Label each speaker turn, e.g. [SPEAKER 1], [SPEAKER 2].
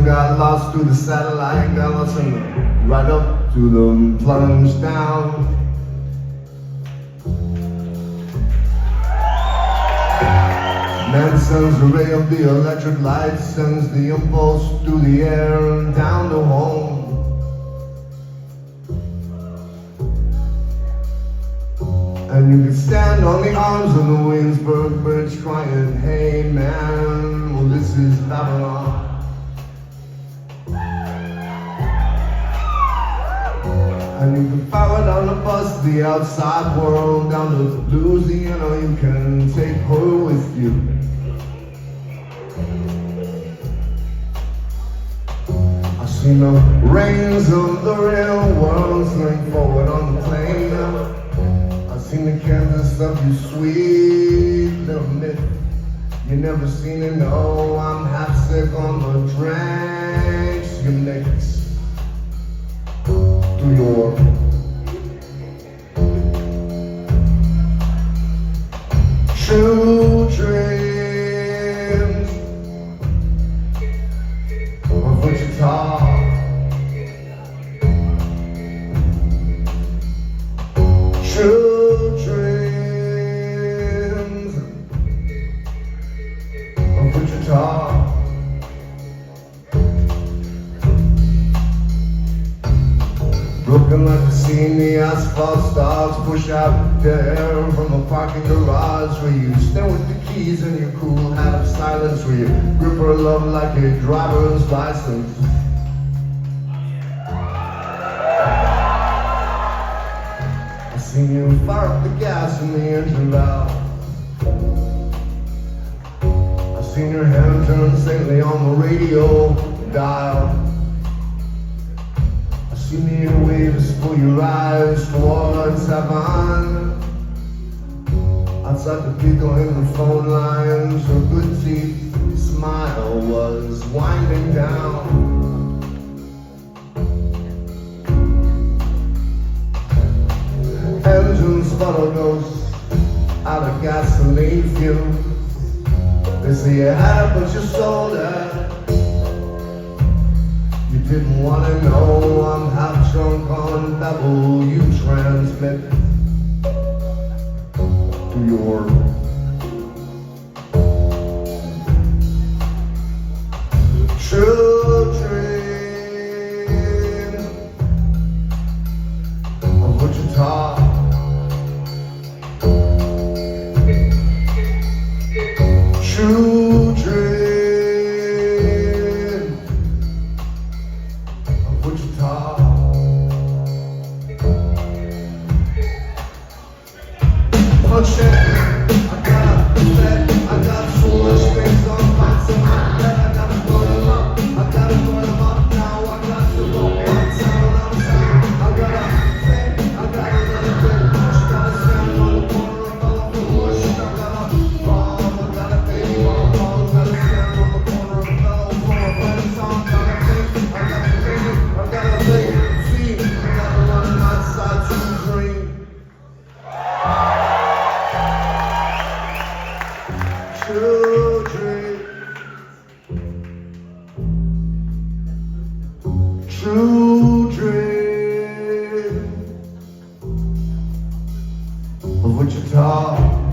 [SPEAKER 1] got lost through the satellite, got lost in the, right up to the plunge down. Man sends the ray of the electric light, sends the impulse through the air and down to home. And you can stand on the arms of the Williamsburg Bridge crying, hey man, well this is Babylon. And you can follow down the bus, the outside world, down to Louisiana, you can take her with you. I've seen the reins of the real world swing forward on the plane. I've seen the Kansas of you sweet little myth. You never seen it, no, I'm half sick on the drinks you mix through your true dreams of Wichita. True dreams of Wichita. Broken like the scene, the asphalt stars push out the air from a parking garage where you stand with the keys in your cool hat of silence, where you grip her love like a driver's license. I seen you fire up the gas in the engine valve. I seen your hand turn saintly on the radio dial. See me in waves, pull your eyes towards heaven. Outside the people in the phone lines, her good teeth smile was winding down. Engines sputter ghosts out of gasoline fumes. They say you had it but you sold it. You didn't want to know I'm half drunk on babble you transmit to your true dreams of Wichita. True dreams Wichita. Punch it, I got set, I got foolish things on my mind. I gotta put them up, I gotta put them up now. I got to go on town, I'm saying. I gotta think, I gotta let it go. She gotta stand on the corner of all the bush. I gotta bomb, I gotta baby bomb, gotta stand on the corner of all for a friend's song. Gotta think, I gotta think, I gotta think, see, I gotta run outside to dream. True dream, true dream of Wichita.